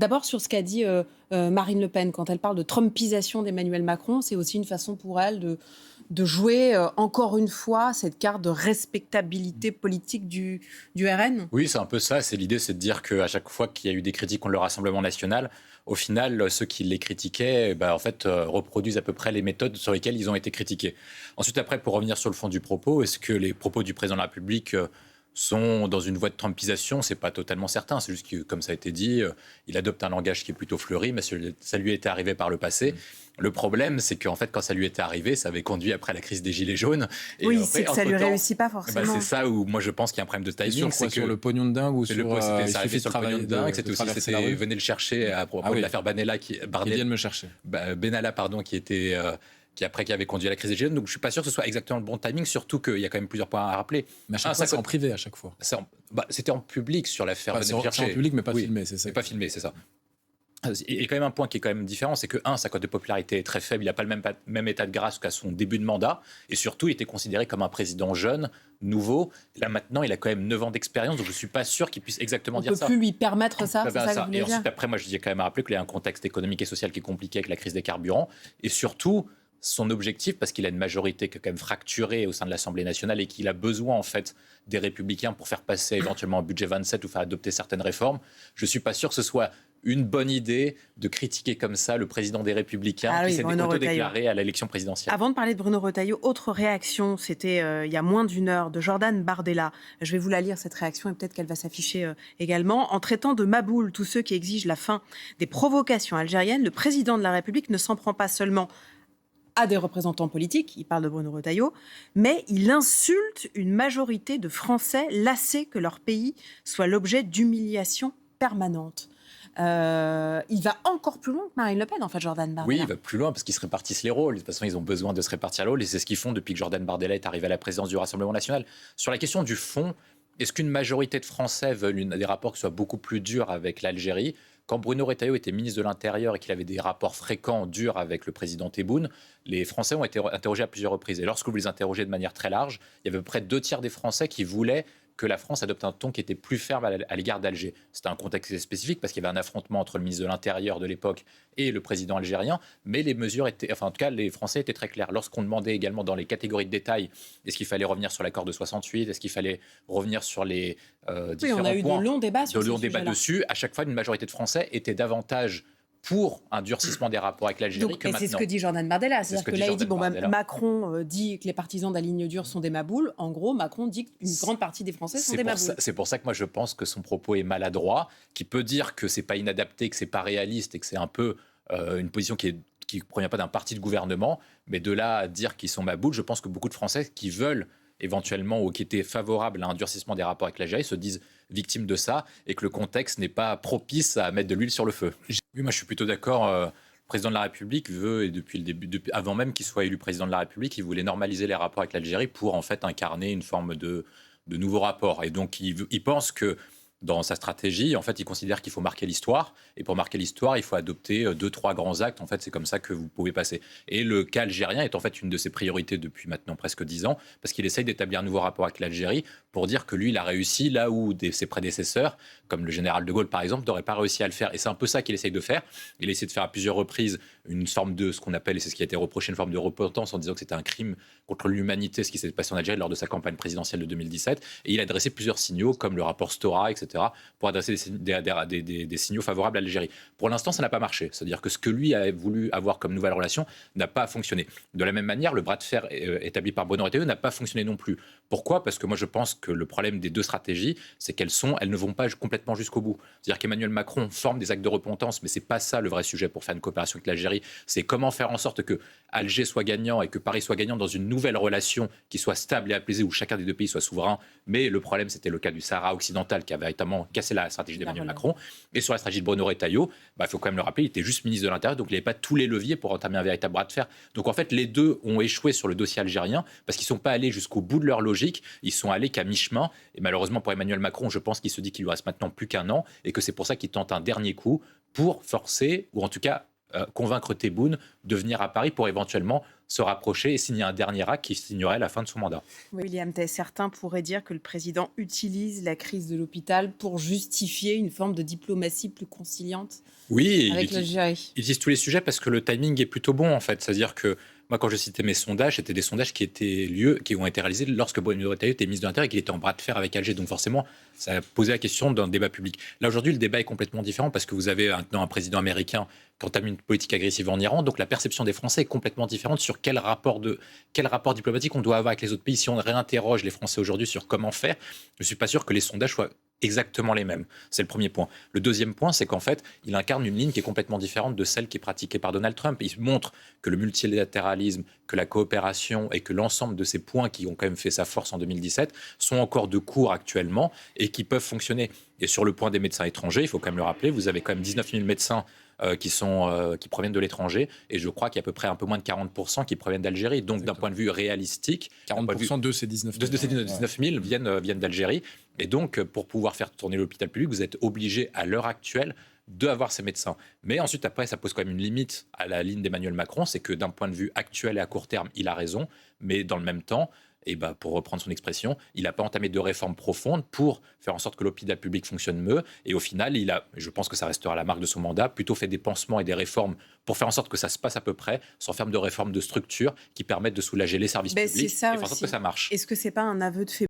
D'abord, sur ce qu'a dit Marine Le Pen, quand elle parle de trumpisation d'Emmanuel Macron, c'est aussi une façon pour elle de jouer encore une fois cette carte de respectabilité politique du RN. Oui, c'est un peu ça. L'idée, c'est de dire qu'à chaque fois qu'il y a eu des critiques contre le Rassemblement national, au final, ceux qui les critiquaient reproduisent à peu près les méthodes sur lesquelles ils ont été critiqués. Ensuite, après, pour revenir sur le fond du propos, est-ce que les propos du président de la République sont dans une voie de trumpisation? C'est pas totalement certain. C'est juste que, comme ça a été dit, il adopte un langage qui est plutôt fleuri, mais ça lui était arrivé par le passé. Le problème, c'est qu'en fait, quand ça lui était arrivé, ça avait conduit après la crise des Gilets jaunes. Et oui, c'est que ça lui réussit pas forcément. C'est ça où moi je pense qu'il y a un problème de timing. Sur le pognon de dingue ou sur c'était arrivé sur le pognon de dingue. Venez le chercher à propos de l'affaire Benalla qui viennent me chercher. Benalla, pardon, qui avait conduit à la crise des Gilets jaunes. Donc je suis pas sûr que ce soit exactement le bon timing, surtout qu'il y a quand même plusieurs points à rappeler. Mais à chaque fois, c'est en privé à chaque fois. C'était en public sur l'affaire. C'est en public, mais pas filmé, c'est ça. Pas filmé, c'est ça. Il y a quand même un point qui est quand même différent, c'est que, sa cote de popularité est très faible, il n'a pas le même état de grâce qu'à son début de mandat, et surtout, il était considéré comme un président jeune, nouveau. Là, maintenant, il a quand même 9 ans d'expérience, donc je ne suis pas sûr qu'il puisse exactement dire ça. On ne peut plus lui permettre ça, c'est ça que vous voulez dire. Et dire. ensuite, après, moi, je disais quand même à rappeler qu'il y a un contexte économique et social qui est compliqué avec la crise des carburants, et surtout, son objectif, parce qu'il a une majorité qui est quand même fracturée au sein de l'Assemblée nationale et qu'il a besoin, en fait, des Républicains pour faire passer éventuellement un budget 27 ou faire adopter certaines réformes, je ne suis pas sûr que ce soit une bonne idée de critiquer comme ça le président des Républicains qui s'est autodéclaré à l'élection présidentielle. Avant de parler de Bruno Retailleau, autre réaction, c'était il y a moins d'une heure, de Jordan Bardella. Je vais vous la lire, cette réaction, et peut-être qu'elle va s'afficher également. En traitant de maboules tous ceux qui exigent la fin des provocations algériennes, le président de la République ne s'en prend pas seulement à des représentants politiques, il parle de Bruno Retailleau, mais il insulte une majorité de Français lassés que leur pays soit l'objet d'humiliations permanentes. Il va encore plus loin que Marine Le Pen, en fait, Jordan Bardella. Oui, il va plus loin parce qu'ils se répartissent les rôles. De toute façon, ils ont besoin de se répartir les rôles et c'est ce qu'ils font depuis que Jordan Bardella est arrivé à la présidence du Rassemblement national. Sur la question du fond, est-ce qu'une majorité de Français veulent des rapports qui soient beaucoup plus durs avec l'Algérie ? Quand Bruno Retailleau était ministre de l'Intérieur et qu'il avait des rapports fréquents, durs avec le président Tebboune, les Français ont été interrogés à plusieurs reprises. Et lorsque vous les interrogez de manière très large, il y avait à peu près 2 tiers des Français qui voulaient que la France adopte un ton qui était plus ferme à l'égard d'Alger. C'était un contexte spécifique parce qu'il y avait un affrontement entre le ministre de l'Intérieur de l'époque et le président algérien, mais les mesures étaient, en tout cas, les Français étaient très clairs. Lorsqu'on demandait également dans les catégories de détail, est-ce qu'il fallait revenir sur l'accord de 68, est-ce qu'il fallait revenir sur les différents points. On a eu de longs débats sur de longs débats dessus. À chaque fois, une majorité de Français était davantage pour un durcissement des rapports avec l'Algérie que maintenant. C'est ce que dit Jordan Bardella. C'est-à-dire que là, il dit, Macron dit que les partisans de la ligne dure sont des maboules. En gros, Macron dit qu'une grande partie des Français sont des maboules. C'est pour ça que moi, je pense que son propos est maladroit, qui peut dire que c'est pas inadapté, que c'est pas réaliste et que c'est un peu une position qui ne provient pas d'un parti de gouvernement. Mais de là à dire qu'ils sont maboules, je pense que beaucoup de Français qui veulent éventuellement ou qui étaient favorables à un durcissement des rapports avec l'Algérie se disent victimes de ça et que le contexte n'est pas propice à mettre de l'huile sur le feu. Oui, moi je suis plutôt d'accord. Le président de la République veut, et depuis le début, avant même qu'il soit élu président de la République, il voulait normaliser les rapports avec l'Algérie pour en fait incarner une forme de nouveau rapport. Et donc il pense que dans sa stratégie, en fait, il considère qu'il faut marquer l'histoire. Et pour marquer l'histoire, il faut adopter 2-3 grands actes. En fait, c'est comme ça que vous pouvez passer. Et le cas algérien est en fait une de ses priorités depuis maintenant presque 10 ans, parce qu'il essaye d'établir un nouveau rapport avec l'Algérie pour dire que lui, il a réussi là où ses prédécesseurs, comme le général de Gaulle par exemple, n'auraient pas réussi à le faire. Et c'est un peu ça qu'il essaye de faire. Il essaie de faire à plusieurs reprises une forme de ce qu'on appelle, et c'est ce qui a été reproché, une forme de repentance en disant que c'était un crime contre l'humanité ce qui s'est passé en Algérie lors de sa campagne présidentielle de 2017. Et il a adressé plusieurs signaux, comme le rapport Stora, etc., pour adresser des signaux favorables à l'Algérie. Pour l'instant, ça n'a pas marché. C'est-à-dire que ce que lui a voulu avoir comme nouvelle relation n'a pas fonctionné. De la même manière, le bras de fer établi par Bruno Retailleau n'a pas fonctionné non plus. Pourquoi ? Parce que moi, je pense que le problème des deux stratégies, c'est qu'elles ne vont pas complètement jusqu'au bout. C'est-à-dire qu'Emmanuel Macron forme des actes de repentance, mais c'est pas ça le vrai sujet pour faire une coopération avec l'Algérie. C'est comment faire en sorte que Alger soit gagnant et que Paris soit gagnant dans une nouvelle relation qui soit stable et apaisée, où chacun des deux pays soit souverain. Mais le problème, c'était le cas du Sahara occidental qui a véritablement cassé la stratégie d'Emmanuel Macron. Et sur la stratégie de Bruno Retailleau, il faut quand même le rappeler, il était juste ministre de l'Intérieur, donc il n'avait pas tous les leviers pour entamer un véritable bras de fer. Donc en fait, les deux ont échoué sur le dossier algérien parce qu'ils ne sont pas allés jusqu'au bout de leur logique, ils sont allés qu'à mi-chemin. Et malheureusement pour Emmanuel Macron, je pense qu'il se dit qu'il lui reste maintenant plus qu'1 an et que c'est pour ça qu'il tente un dernier coup pour forcer, ou en tout cas convaincre Tebboune de venir à Paris pour éventuellement se rapprocher et signer un dernier acte qui signerait la fin de son mandat. William Tay, certains pourraient dire que le président utilise la crise de l'hôpital pour justifier une forme de diplomatie plus conciliante avec l'Algérie. Ils disent tous les sujets parce que le timing est plutôt bon en fait. C'est-à-dire que moi, quand je citais mes sondages, c'était des sondages qui ont été réalisés lorsque Bruno Retailleau était ministre de l'Intérieur et qu'il était en bras de fer avec Alger. Donc forcément, ça a posé la question d'un débat public. Là, aujourd'hui, le débat est complètement différent parce que vous avez maintenant un président américain qui entame une politique agressive en Iran. Donc la perception des Français est complètement différente sur quel rapport diplomatique on doit avoir avec les autres pays. Si on réinterroge les Français aujourd'hui sur comment faire, je ne suis pas sûr que les sondages soient exactement les mêmes. C'est le premier point. Le deuxième point, c'est qu'en fait, il incarne une ligne qui est complètement différente de celle qui est pratiquée par Donald Trump. Il montre que le multilatéralisme, que la coopération et que l'ensemble de ces points qui ont quand même fait sa force en 2017 sont encore de cours actuellement et qui peuvent fonctionner. Et sur le point des médecins étrangers, il faut quand même le rappeler, vous avez quand même 19 000 médecins qui proviennent de l'étranger, et je crois qu'il y a à peu près un peu moins de 40% qui proviennent d'Algérie. Donc d'un point de vue réalistique, 40% de ces 19 000, de ces 19 000 viennent d'Algérie. Et donc, pour pouvoir faire tourner l'hôpital public, vous êtes obligé à l'heure actuelle d'avoir ces médecins. Mais ensuite, après, ça pose quand même une limite à la ligne d'Emmanuel Macron, c'est que d'un point de vue actuel et à court terme, il a raison, mais dans le même temps, et pour reprendre son expression, il n'a pas entamé de réformes profondes pour faire en sorte que l'hôpital public fonctionne mieux. Et au final, je pense que ça restera la marque de son mandat, plutôt fait des pansements et des réformes pour faire en sorte que ça se passe à peu près, sans faire de réformes de structure qui permettent de soulager les services publics et faire en sorte que ça marche. Est-ce que ce n'est pas un aveu de faiblesse